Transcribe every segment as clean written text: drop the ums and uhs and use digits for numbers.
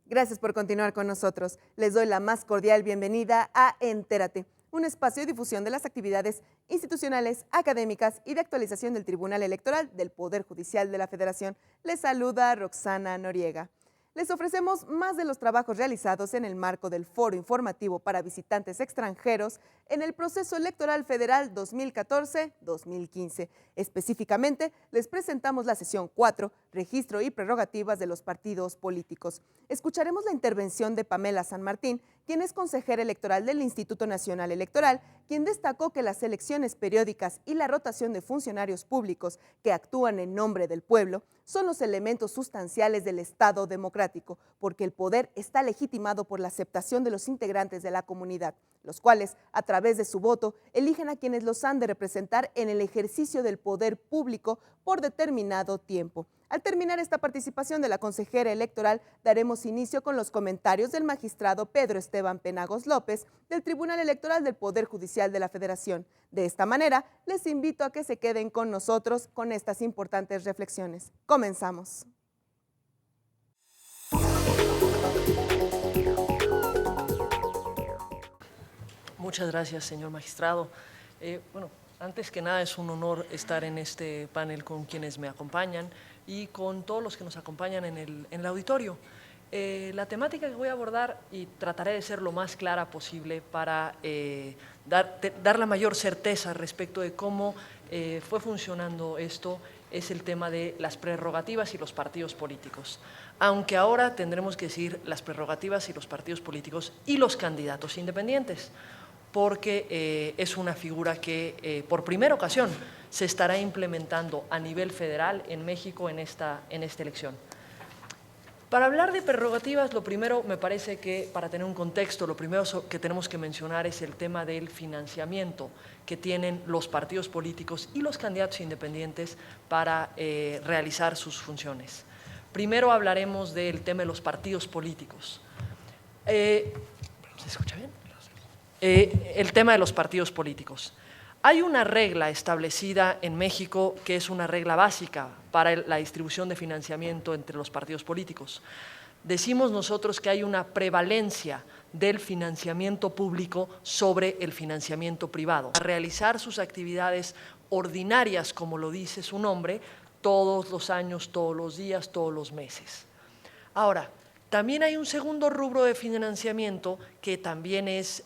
Gracias por continuar con nosotros. Les doy la más cordial bienvenida a Entérate, un espacio de difusión de las actividades institucionales, académicas y de actualización del Tribunal Electoral del Poder Judicial de la Federación. Les saluda Roxana Noriega. Les ofrecemos más de los trabajos realizados en el marco del Foro Informativo para Visitantes Extranjeros en el proceso electoral federal 2014-2015. Específicamente, les presentamos la sesión 4, Registro y Prerrogativas de los Partidos Políticos. Escucharemos la intervención de Pamela San Martín, quien es consejera electoral del Instituto Nacional Electoral, quien destacó que las elecciones periódicas y la rotación de funcionarios públicos que actúan en nombre del pueblo son los elementos sustanciales del Estado democrático, porque el poder está legitimado por la aceptación de los integrantes de la comunidad, los cuales, a través de su voto, eligen a quienes los han de representar en el ejercicio del poder público por determinado tiempo. Al terminar esta participación de la consejera electoral, daremos inicio con los comentarios del magistrado Pedro Esteban Penagos López del Tribunal Electoral del Poder Judicial de la Federación. De esta manera, les invito a que se queden con nosotros con estas importantes reflexiones. Comenzamos. Muchas gracias, señor magistrado. Antes que nada es un honor estar en este panel con quienes me acompañan y con todos los que nos acompañan en el auditorio. La temática que voy a abordar, y trataré de ser lo más clara posible para dar la mayor certeza respecto de cómo fue funcionando esto, es el tema de las prerrogativas y los partidos políticos. Aunque ahora tendremos que decir las prerrogativas y los partidos políticos y los candidatos independientes, porque es una figura que por primera ocasión se estará implementando a nivel federal en México en esta elección. Para hablar de prerrogativas, lo primero, me parece que para tener un contexto, lo primero que tenemos que mencionar es el tema del financiamiento que tienen los partidos políticos y los candidatos independientes para realizar sus funciones. Primero hablaremos del tema de los partidos políticos. ¿Se escucha bien? El tema de los partidos políticos. Hay una regla establecida en México que es una regla básica para la distribución de financiamiento entre los partidos políticos. Decimos nosotros que hay una prevalencia del financiamiento público sobre el financiamiento privado. A realizar sus actividades ordinarias, como lo dice su nombre, todos los años, todos los días, todos los meses. Ahora, también hay un segundo rubro de financiamiento que también es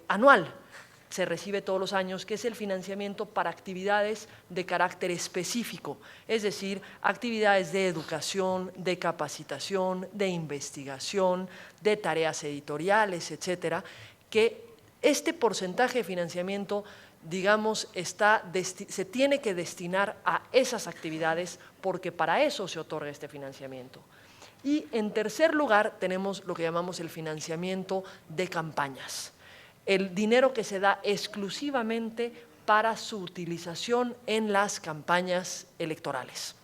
anual, se recibe todos los años, que es el financiamiento para actividades de carácter específico, es decir, actividades de educación, de capacitación, de investigación, de tareas editoriales, etcétera, que este porcentaje de financiamiento, digamos, se tiene que destinar a esas actividades porque para eso se otorga este financiamiento. Y en tercer lugar tenemos lo que llamamos el financiamiento de campañas, el dinero que se da exclusivamente para su utilización en las campañas electorales.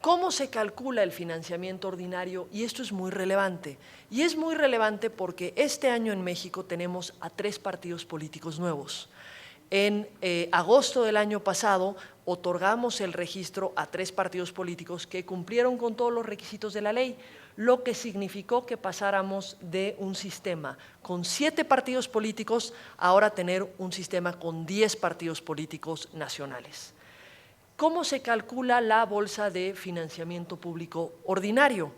¿Cómo se calcula el financiamiento ordinario? Y esto es muy relevante. Y es muy relevante porque este año en México tenemos a 3 partidos políticos nuevos. En agosto del año pasado otorgamos el registro a 3 partidos políticos que cumplieron con todos los requisitos de la ley, lo que significó que pasáramos de un sistema con 7 partidos políticos a ahora tener un sistema con 10 partidos políticos nacionales. ¿Cómo se calcula la bolsa de financiamiento público ordinario?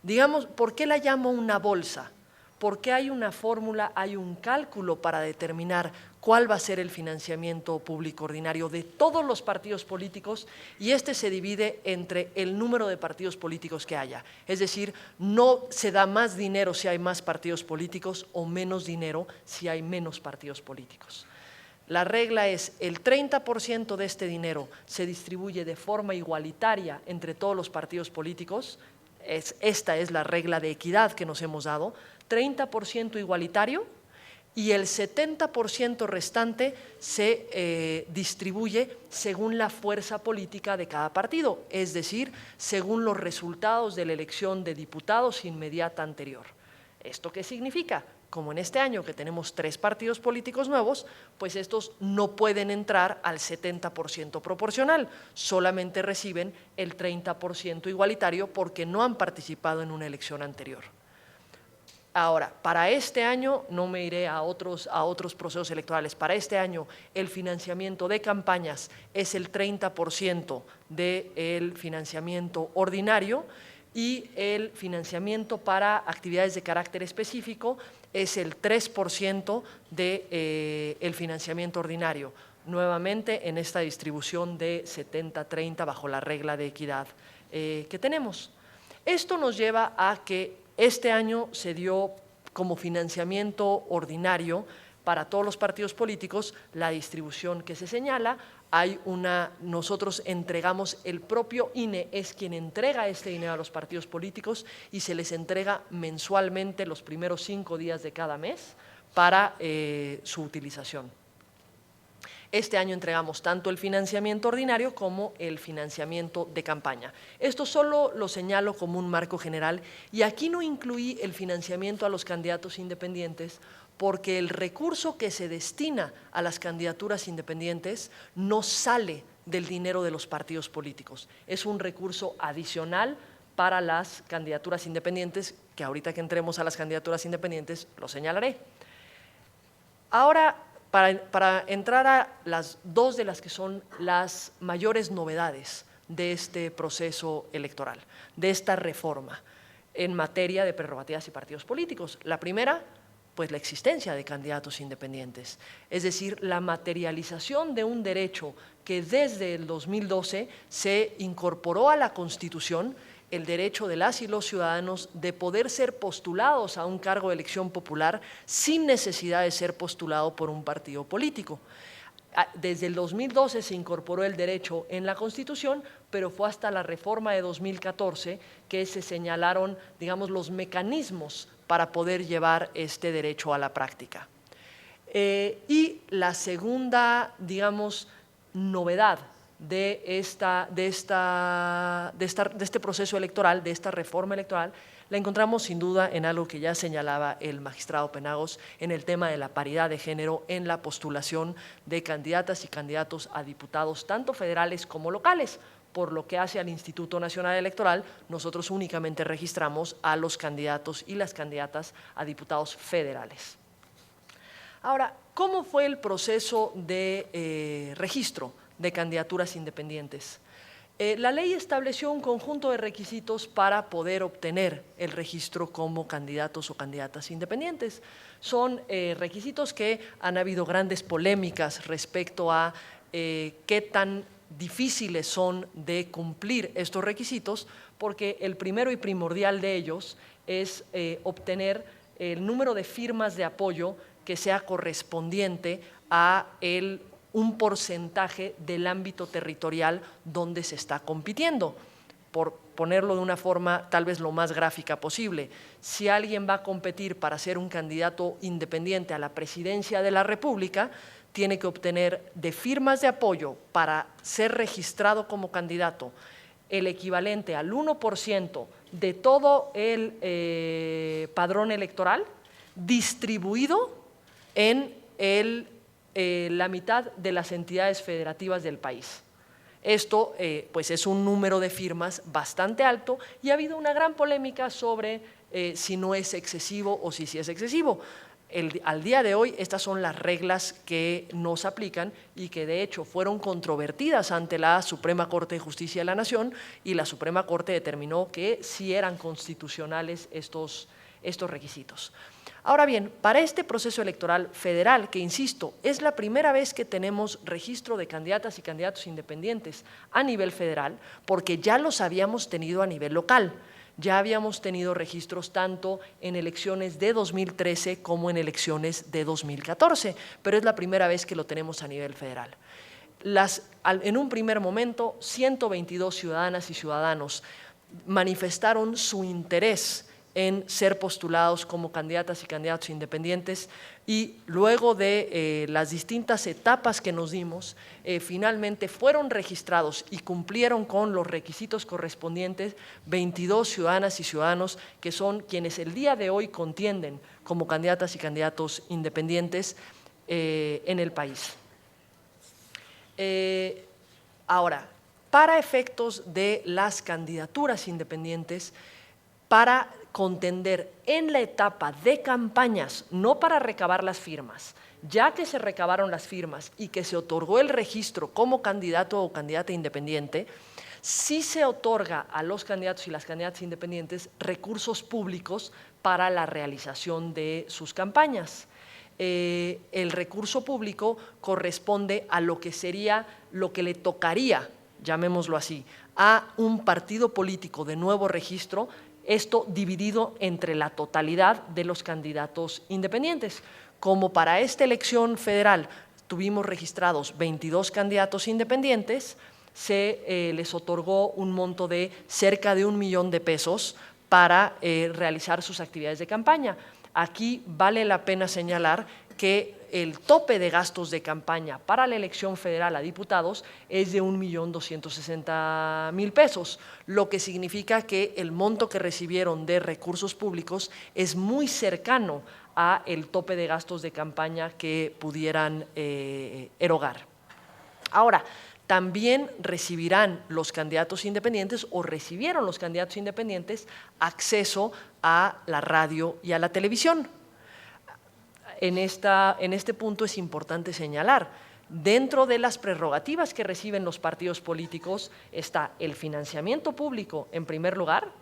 Digamos, ¿por qué la llamo una bolsa? Porque hay una fórmula, hay un cálculo para determinar cuál va a ser el financiamiento público ordinario de todos los partidos políticos, y este se divide entre el número de partidos políticos que haya. Es decir, no se da más dinero si hay más partidos políticos o menos dinero si hay menos partidos políticos. La regla es el 30% de este dinero se distribuye de forma igualitaria entre todos los partidos políticos. Esta es la regla de equidad que nos hemos dado, 30% igualitario y el 70% restante se distribuye según la fuerza política de cada partido, es decir, según los resultados de la elección de diputados inmediata anterior. ¿Esto qué significa? Como en este año que tenemos 3 partidos políticos nuevos, pues estos no pueden entrar al 70% proporcional, solamente reciben el 30% igualitario porque no han participado en una elección anterior. Ahora, para este año, no me iré a otros procesos electorales, para este año el financiamiento de campañas es el 30% del financiamiento ordinario y el financiamiento para actividades de carácter específico es el 3% del financiamiento ordinario, nuevamente en esta distribución de 70-30 bajo la regla de equidad que tenemos. Esto nos lleva a que este año se dio como financiamiento ordinario para todos los partidos políticos la distribución que se señala. Nosotros entregamos, el propio INE es quien entrega este dinero a los partidos políticos y se les entrega mensualmente los primeros 5 días de cada mes para su utilización. Este año entregamos tanto el financiamiento ordinario como el financiamiento de campaña. Esto solo lo señalo como un marco general y aquí no incluí el financiamiento a los candidatos independientes porque el recurso que se destina a las candidaturas independientes no sale del dinero de los partidos políticos. Es un recurso adicional para las candidaturas independientes, que ahorita que entremos a las candidaturas independientes lo señalaré. Ahora, para entrar a las 2 de las que son las mayores novedades de este proceso electoral, de esta reforma en materia de prerrogativas y partidos políticos. La primera, pues la existencia de candidatos independientes, es decir, la materialización de un derecho que desde el 2012 se incorporó a la Constitución, el derecho de las y los ciudadanos de poder ser postulados a un cargo de elección popular sin necesidad de ser postulado por un partido político. Desde el 2012 se incorporó el derecho en la Constitución, pero fue hasta la reforma de 2014 que se señalaron, digamos, los mecanismos para poder llevar este derecho a la práctica. Y la segunda, digamos, novedad de este proceso electoral, de esta reforma electoral, la encontramos sin duda en algo que ya señalaba el magistrado Penagos, en el tema de la paridad de género en la postulación de candidatas y candidatos a diputados, tanto federales como locales. Por lo que hace al Instituto Nacional Electoral, nosotros únicamente registramos a los candidatos y las candidatas a diputados federales. Ahora, ¿cómo fue el proceso de registro de candidaturas independientes? La ley estableció un conjunto de requisitos para poder obtener el registro como candidatos o candidatas independientes. Son requisitos que han habido grandes polémicas respecto a qué tan difíciles son de cumplir estos requisitos, porque el primero y primordial de ellos es obtener el número de firmas de apoyo que sea correspondiente a un porcentaje del ámbito territorial donde se está compitiendo. Por ponerlo de una forma tal vez lo más gráfica posible, si alguien va a competir para ser un candidato independiente a la presidencia de la República, tiene que obtener de firmas de apoyo para ser registrado como candidato el equivalente al 1% de todo el padrón electoral distribuido en la mitad de las entidades federativas del país. Esto pues es un número de firmas bastante alto y ha habido una gran polémica sobre si no es excesivo o si sí es excesivo. Al día de hoy estas son las reglas que nos aplican y que de hecho fueron controvertidas ante la Suprema Corte de Justicia de la Nación, y la Suprema Corte determinó que sí eran constitucionales estos requisitos. Ahora bien, para este proceso electoral federal, que insisto, es la primera vez que tenemos registro de candidatas y candidatos independientes a nivel federal, porque ya los habíamos tenido a nivel local. Ya habíamos tenido registros tanto en elecciones de 2013 como en elecciones de 2014, pero es la primera vez que lo tenemos a nivel federal. En un primer momento, 122 ciudadanas y ciudadanos manifestaron su interés en ser postulados como candidatas y candidatos independientes, y luego de las distintas etapas que nos dimos, finalmente fueron registrados y cumplieron con los requisitos correspondientes 22 ciudadanas y ciudadanos que son quienes el día de hoy contienden como candidatas y candidatos independientes en el país. Ahora, para efectos de las candidaturas independientes, para contender en la etapa de campañas, no para recabar las firmas, ya que se recabaron las firmas y que se otorgó el registro como candidato o candidata independiente, sí se otorga a los candidatos y las candidatas independientes recursos públicos para la realización de sus campañas. El recurso público corresponde a lo que sería, lo que le tocaría, llamémoslo así, a un partido político de nuevo registro, esto dividido entre la totalidad de los candidatos independientes. Como para esta elección federal tuvimos registrados 22 candidatos independientes, se les otorgó un monto de cerca de $1 millón para realizar sus actividades de campaña. Aquí vale la pena señalar que el tope de gastos de campaña para la elección federal a diputados es de $1.260.000, lo que significa que el monto que recibieron de recursos públicos es muy cercano a el tope de gastos de campaña que pudieran erogar. Ahora, también recibirán los candidatos independientes o recibieron los candidatos independientes acceso a la radio y a la televisión. En este punto es importante señalar, dentro de las prerrogativas que reciben los partidos políticos está el financiamiento público en primer lugar,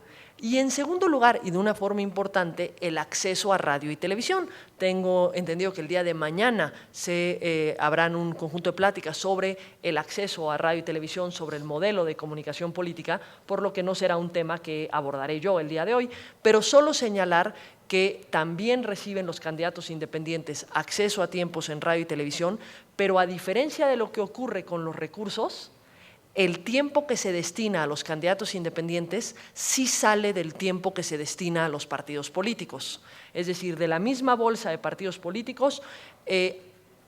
y en segundo lugar, y de una forma importante, el acceso a radio y televisión. Tengo entendido que el día de mañana habrán un conjunto de pláticas sobre el acceso a radio y televisión, sobre el modelo de comunicación política, por lo que no será un tema que abordaré yo el día de hoy, pero solo señalar que también reciben los candidatos independientes acceso a tiempos en radio y televisión, pero a diferencia de lo que ocurre con los recursos, el tiempo que se destina a los candidatos independientes sí sale del tiempo que se destina a los partidos políticos. Es decir, de la misma bolsa de partidos políticos,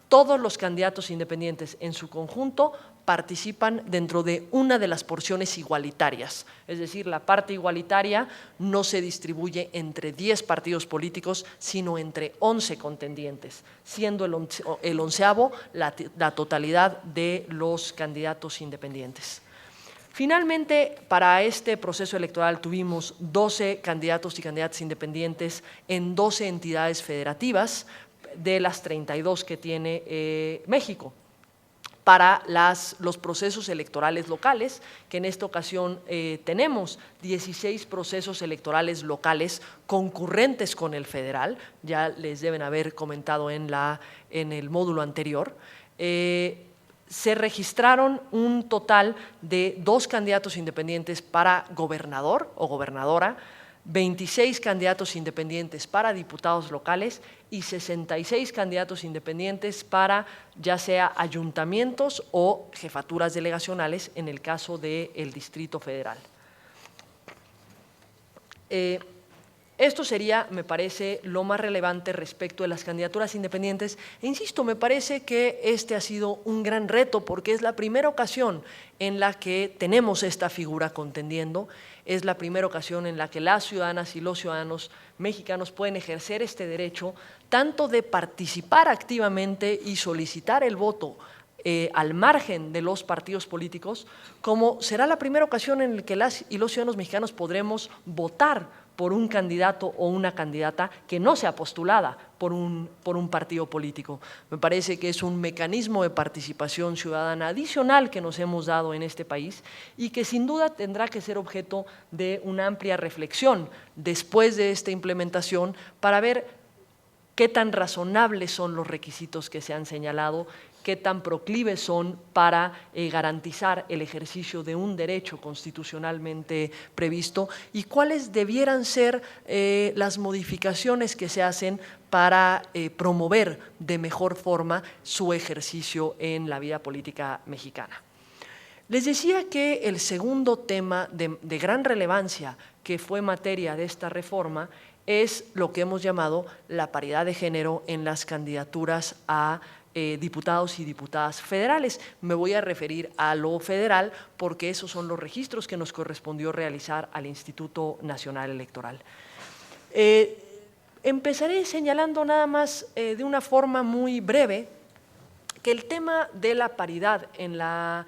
todos los candidatos independientes en su conjunto participan dentro de una de las porciones igualitarias. Es decir, la parte igualitaria no se distribuye entre 10 partidos políticos, sino entre 11 contendientes, siendo el 11avo la totalidad de los candidatos independientes. Finalmente, para este proceso electoral tuvimos 12 candidatos y candidatas independientes en 12 entidades federativas de las 32 que tiene México. Para los procesos electorales locales, que en esta ocasión tenemos 16 procesos electorales locales concurrentes con el federal, ya les deben haber comentado en el módulo anterior. Se registraron un total de 2 candidatos independientes para gobernador o gobernadora, 26 candidatos independientes para diputados locales y 66 candidatos independientes para ya sea ayuntamientos o jefaturas delegacionales en el caso del Distrito Federal. Esto sería, me parece, lo más relevante respecto de las candidaturas independientes. E insisto, me parece que este ha sido un gran reto porque es la primera ocasión en la que tenemos esta figura contendiendo, es la primera ocasión en la que las ciudadanas y los ciudadanos mexicanos pueden ejercer este derecho tanto de participar activamente y solicitar el voto al margen de los partidos políticos, como será la primera ocasión en la que las y los ciudadanos mexicanos podremos votar por un candidato o una candidata que no sea postulada por un partido político. Me parece que es un mecanismo de participación ciudadana adicional que nos hemos dado en este país y que sin duda tendrá que ser objeto de una amplia reflexión después de esta implementación para ver qué tan razonables son los requisitos que se han señalado qué tan proclives son para garantizar el ejercicio de un derecho constitucionalmente previsto y cuáles debieran ser las modificaciones que se hacen para promover de mejor forma su ejercicio en la vida política mexicana. Les decía que el segundo tema de gran relevancia que fue materia de esta reforma es lo que hemos llamado la paridad de género en las candidaturas a diputados y diputadas federales. Me voy a referir a lo federal porque esos son los registros que nos correspondió realizar al Instituto Nacional Electoral. Empezaré señalando nada más de una forma muy breve que el tema de la paridad en la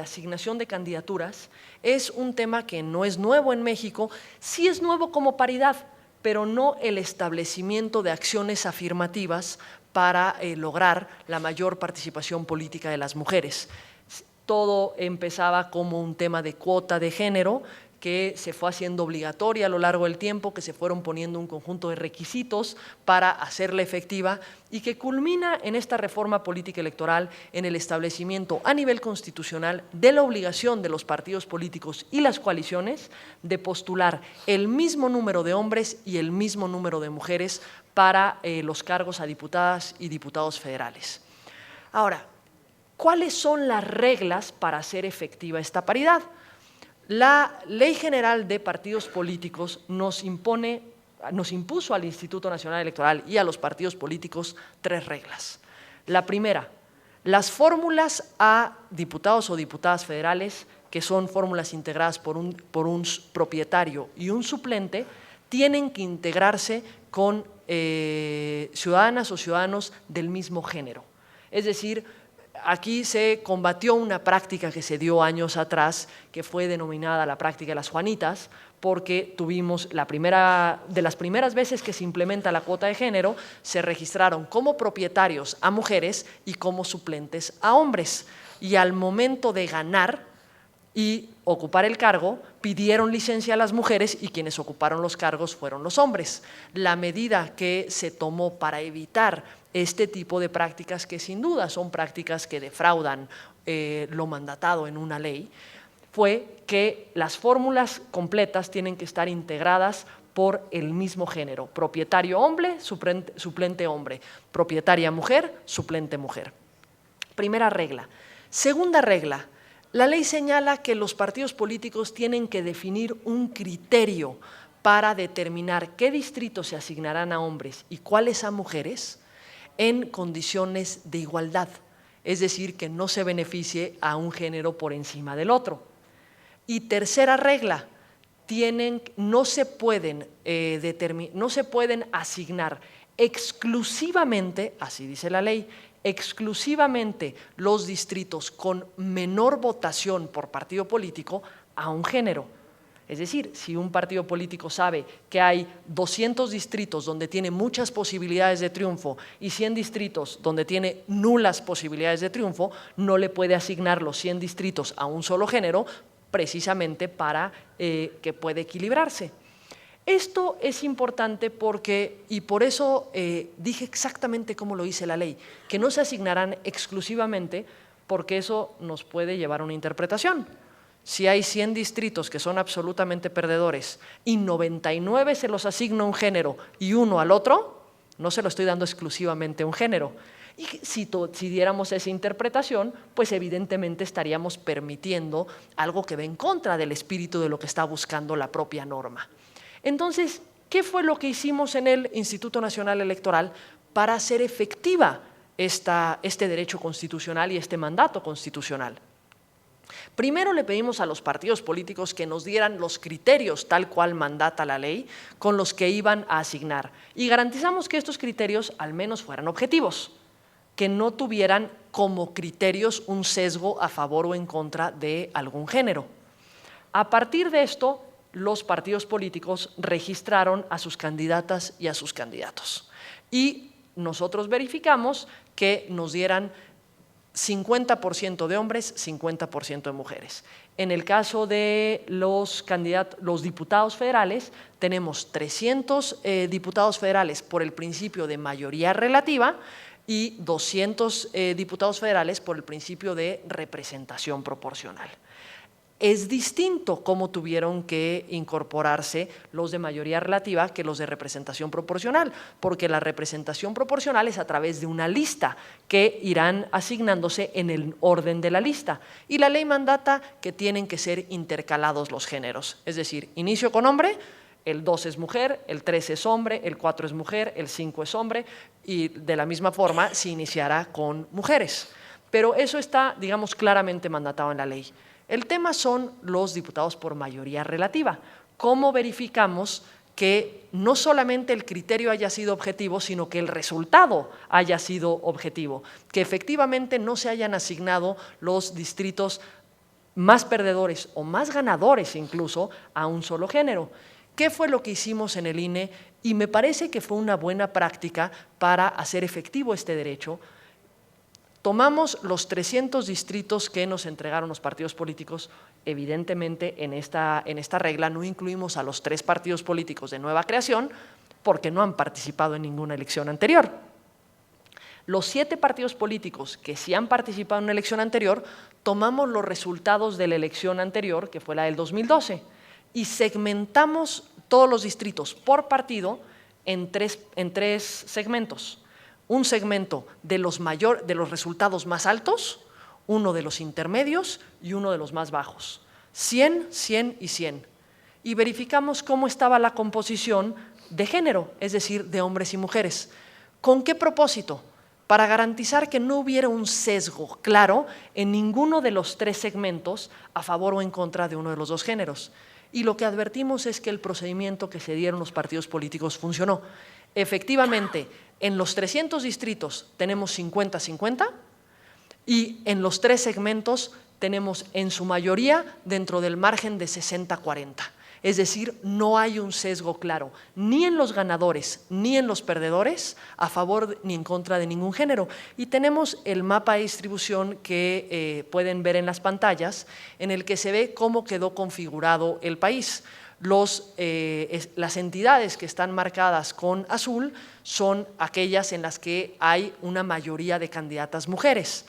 asignación de candidaturas es un tema que no es nuevo en México, sí es nuevo como paridad, pero no el establecimiento de acciones afirmativas para lograr la mayor participación política de las mujeres. Todo empezaba como un tema de cuota de género que se fue haciendo obligatoria a lo largo del tiempo, que se fueron poniendo un conjunto de requisitos para hacerla efectiva y que culmina en esta reforma política electoral en el establecimiento a nivel constitucional de la obligación de los partidos políticos y las coaliciones de postular el mismo número de hombres y el mismo número de mujeres para los cargos a diputadas y diputados federales. Ahora, ¿cuáles son las reglas para hacer efectiva esta paridad? La Ley General de Partidos Políticos nos impuso al Instituto Nacional Electoral y a los partidos políticos 3 reglas. La primera, las fórmulas a diputados o diputadas federales, que son fórmulas integradas por un propietario y un suplente, tienen que integrarse con ciudadanas o ciudadanos del mismo género. Es decir, aquí se combatió una práctica que se dio años atrás, que fue denominada la práctica de las Juanitas, porque tuvimos de las primeras veces que se implementa la cuota de género, se registraron como propietarios a mujeres y como suplentes a hombres. Y al momento de ganar y ocupar el cargo, pidieron licencia a las mujeres y quienes ocuparon los cargos fueron los hombres. La medida que se tomó para evitar este tipo de prácticas, que sin duda son prácticas que defraudan lo mandatado en una ley, fue que las fórmulas completas tienen que estar integradas por el mismo género: propietario hombre, suplente hombre; propietaria mujer, suplente mujer. Primera regla. Segunda regla. La ley señala que los partidos políticos tienen que definir un criterio para determinar qué distritos se asignarán a hombres y cuáles a mujeres en condiciones de igualdad, es decir, que no se beneficie a un género por encima del otro. Y tercera regla, no se pueden asignar exclusivamente, así dice la ley, exclusivamente los distritos con menor votación por partido político a un género. Es decir, si un partido político sabe que hay 200 distritos donde tiene muchas posibilidades de triunfo y 100 distritos donde tiene nulas posibilidades de triunfo, no le puede asignar los 100 distritos a un solo género, precisamente para que pueda equilibrarse. Esto es importante porque, y por eso dije exactamente cómo lo dice la ley, que no se asignarán exclusivamente, porque eso nos puede llevar a una interpretación. Si hay 100 distritos que son absolutamente perdedores y 99 se los asigna un género y uno al otro, no se lo estoy dando exclusivamente a un género. Y si diéramos esa interpretación, pues evidentemente estaríamos permitiendo algo que va en contra del espíritu de lo que está buscando la propia norma. Entonces, ¿qué fue lo que hicimos en el Instituto Nacional Electoral para hacer efectiva este derecho constitucional y este mandato constitucional? Primero le pedimos a los partidos políticos que nos dieran los criterios tal cual mandata la ley con los que iban a asignar, y garantizamos que estos criterios al menos fueran objetivos, que no tuvieran como criterios un sesgo a favor o en contra de algún género. A partir de esto, los partidos políticos registraron a sus candidatas y a sus candidatos. Y nosotros verificamos que nos dieran 50% de hombres, 50% de mujeres. En el caso de los diputados federales, tenemos 300 diputados federales por el principio de mayoría relativa y 200 diputados federales por el principio de representación proporcional. Es distinto cómo tuvieron que incorporarse los de mayoría relativa que los de representación proporcional, porque la representación proporcional es a través de una lista que irán asignándose en el orden de la lista. Y la ley mandata que tienen que ser intercalados los géneros, es decir, inicio con hombre, el 2 es mujer, el 3 es hombre, el 4 es mujer, el 5 es hombre, y de la misma forma se iniciará con mujeres. Pero eso está, digamos, claramente mandatado en la ley. El tema son los diputados por mayoría relativa. ¿Cómo verificamos que no solamente el criterio haya sido objetivo, sino que el resultado haya sido objetivo? Que efectivamente no se hayan asignado los distritos más perdedores o más ganadores incluso a un solo género. ¿Qué fue lo que hicimos en el INE? Y me parece que fue una buena práctica para hacer efectivo este derecho. Tomamos los 300 distritos que nos entregaron los partidos políticos. Evidentemente, en esta regla no incluimos a los 3 partidos políticos de nueva creación porque no han participado en ninguna elección anterior. Los 7 partidos políticos que sí han participado en una elección anterior, tomamos los resultados de la elección anterior, que fue la del 2012, y segmentamos todos los distritos por partido en tres segmentos. Un segmento de los resultados más altos, uno de los intermedios y uno de los más bajos. 100, 100 y 100. Y verificamos cómo estaba la composición de género, es decir, de hombres y mujeres. ¿Con qué propósito? Para garantizar que no hubiera un sesgo claro en ninguno de los 3 segmentos a favor o en contra de uno de los 2 géneros. Y lo que advertimos es que el procedimiento que se dieron los partidos políticos funcionó. Efectivamente, en los 300 distritos tenemos 50-50 y en los 3 segmentos tenemos en su mayoría dentro del margen de 60-40. Es decir, no hay un sesgo claro, ni en los ganadores ni en los perdedores, a favor ni en contra de ningún género. Y tenemos el mapa de distribución que pueden ver en las pantallas, en el que se ve cómo quedó configurado el país. Las entidades que están marcadas con azul son aquellas en las que hay una mayoría de candidatas mujeres.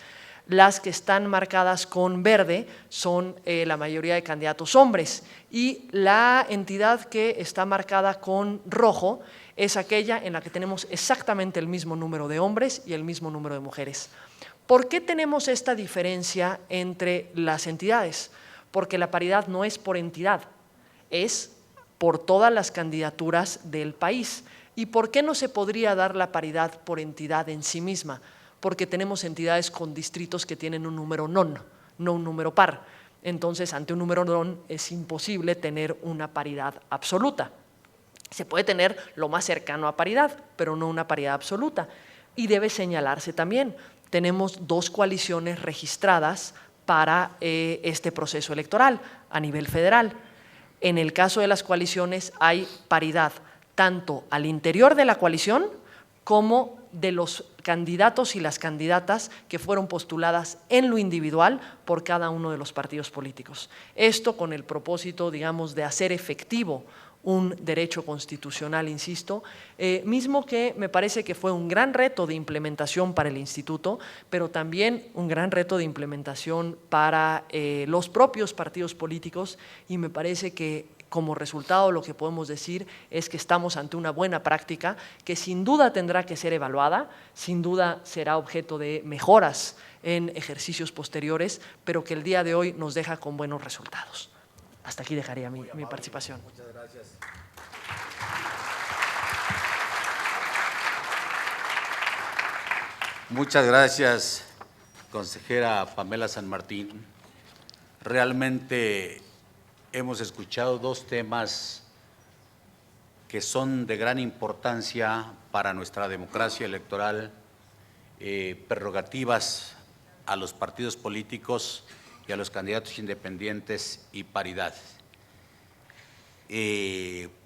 Las que están marcadas con verde son la mayoría de candidatos hombres, y la entidad que está marcada con rojo es aquella en la que tenemos exactamente el mismo número de hombres y el mismo número de mujeres. ¿Por qué tenemos esta diferencia entre las entidades? Porque la paridad no es por entidad, es por todas las candidaturas del país. ¿Y por qué no se podría dar la paridad por entidad en sí misma? Porque tenemos entidades con distritos que tienen un número non, no un número par. Entonces, ante un número non es imposible tener una paridad absoluta. Se puede tener lo más cercano a paridad, pero no una paridad absoluta. Y debe señalarse también, tenemos 2 coaliciones registradas para este proceso electoral a nivel federal. En el caso de las coaliciones hay paridad tanto al interior de la coalición como de los candidatos y las candidatas que fueron postuladas en lo individual por cada uno de los partidos políticos. Esto con el propósito, digamos, de hacer efectivo un derecho constitucional, insisto, mismo que me parece que fue un gran reto de implementación para el instituto, pero también un gran reto de implementación para los propios partidos políticos, y me parece que como resultado lo que podemos decir es que estamos ante una buena práctica que sin duda tendrá que ser evaluada, sin duda será objeto de mejoras en ejercicios posteriores, pero que el día de hoy nos deja con buenos resultados. Hasta aquí dejaría mi participación. Muchas gracias. Muchas gracias, consejera Pamela San Martín. Realmente hemos escuchado 2 temas que son de gran importancia para nuestra democracia electoral, prerrogativas a los partidos políticos y a los candidatos independientes y paridad.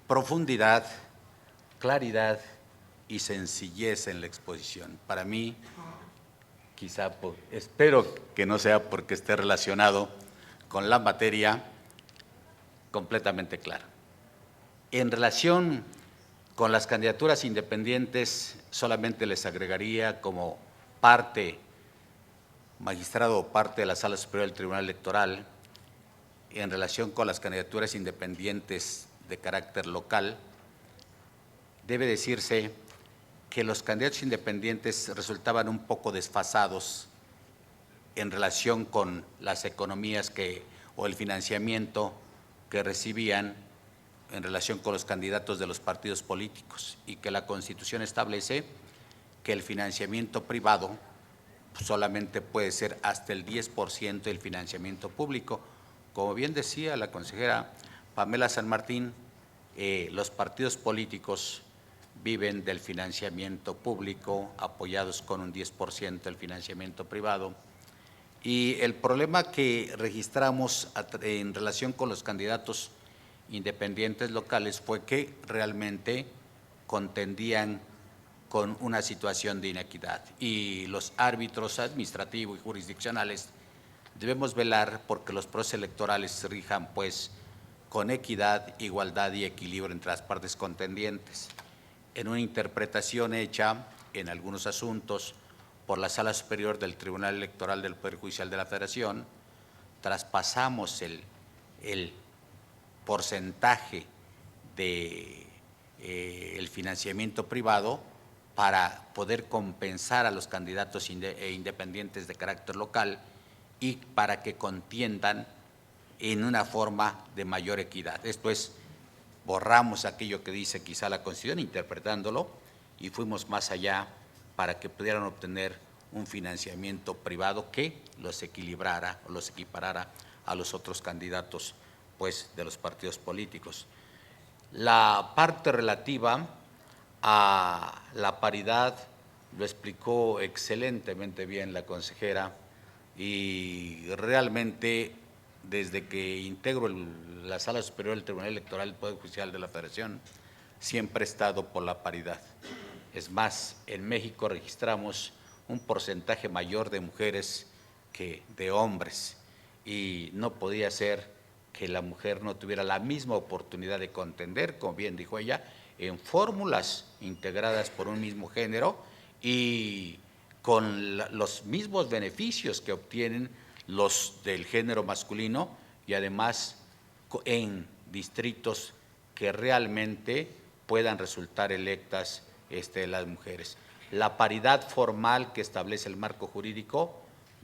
Profundidad, claridad y sencillez en la exposición. Para mí, quizá, espero que no sea porque esté relacionado con la materia, completamente claro. En relación con las candidaturas independientes, solamente les agregaría como magistrado parte de la Sala Superior del Tribunal Electoral, en relación con las candidaturas independientes de carácter local, debe decirse que los candidatos independientes resultaban un poco desfasados en relación con las economías o el financiamiento que recibían en relación con los candidatos de los partidos políticos, y que la Constitución establece que el financiamiento privado solamente puede ser hasta el 10% del financiamiento público. Como bien decía la consejera Pamela San Martín, los partidos políticos viven del financiamiento público, apoyados con un 10% del financiamiento privado. Y el problema que registramos en relación con los candidatos independientes locales fue que realmente contendían con una situación de inequidad, y los árbitros administrativos y jurisdiccionales debemos velar porque los procesos electorales se rijan pues con equidad, igualdad y equilibrio entre las partes contendientes. En una interpretación hecha en algunos asuntos por la Sala Superior del Tribunal Electoral del Poder Judicial de la Federación, traspasamos el porcentaje del financiamiento privado para poder compensar a los candidatos independientes de carácter local y para que contiendan en una forma de mayor equidad. Esto es, borramos aquello que dice quizá la Constitución, interpretándolo, y fuimos más allá para que pudieran obtener un financiamiento privado que los equilibrara o los equiparara a los otros candidatos pues, de los partidos políticos. La parte relativa a la paridad lo explicó excelentemente bien la consejera, y realmente desde que integro la Sala Superior del Tribunal Electoral del Poder Judicial de la Federación siempre he estado por la paridad. Es más, en México registramos un porcentaje mayor de mujeres que de hombres, y no podía ser que la mujer no tuviera la misma oportunidad de contender, como bien dijo ella, en fórmulas integradas por un mismo género y con los mismos beneficios que obtienen los del género masculino, y además en distritos que realmente puedan resultar electas las mujeres. La paridad formal que establece el marco jurídico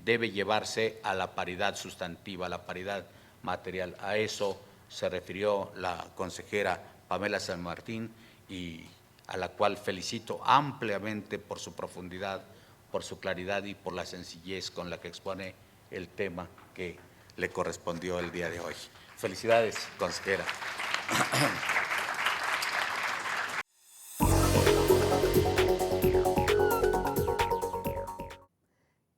debe llevarse a la paridad sustantiva, a la paridad material. A eso se refirió la consejera Pamela San Martín, y a la cual felicito ampliamente por su profundidad, por su claridad y por la sencillez con la que expone el tema que le correspondió el día de hoy. Felicidades, consejera.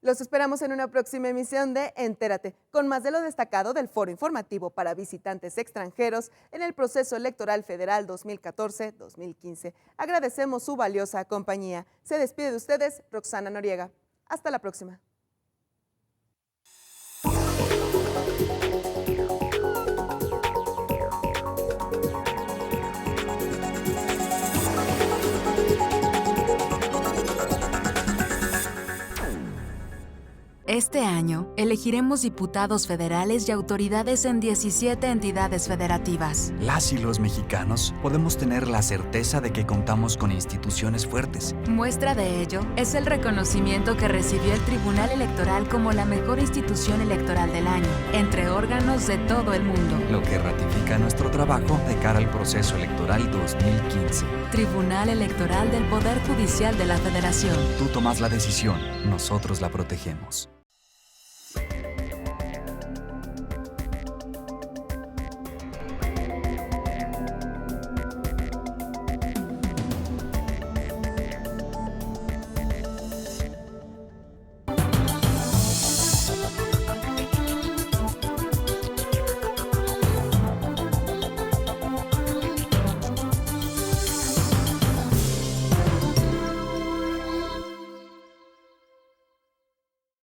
Los esperamos en una próxima emisión de Entérate, con más de lo destacado del foro informativo para visitantes extranjeros en el proceso electoral federal 2014-2015. Agradecemos su valiosa compañía. Se despide de ustedes Roxana Noriega. Hasta la próxima. Este año, elegiremos diputados federales y autoridades en 17 entidades federativas. Las y los mexicanos podemos tener la certeza de que contamos con instituciones fuertes. Muestra de ello es el reconocimiento que recibió el Tribunal Electoral como la mejor institución electoral del año, entre órganos de todo el mundo. Lo que ratifica nuestro trabajo de cara al proceso electoral 2015. Tribunal Electoral del Poder Judicial de la Federación. Tú tomas la decisión, nosotros la protegemos.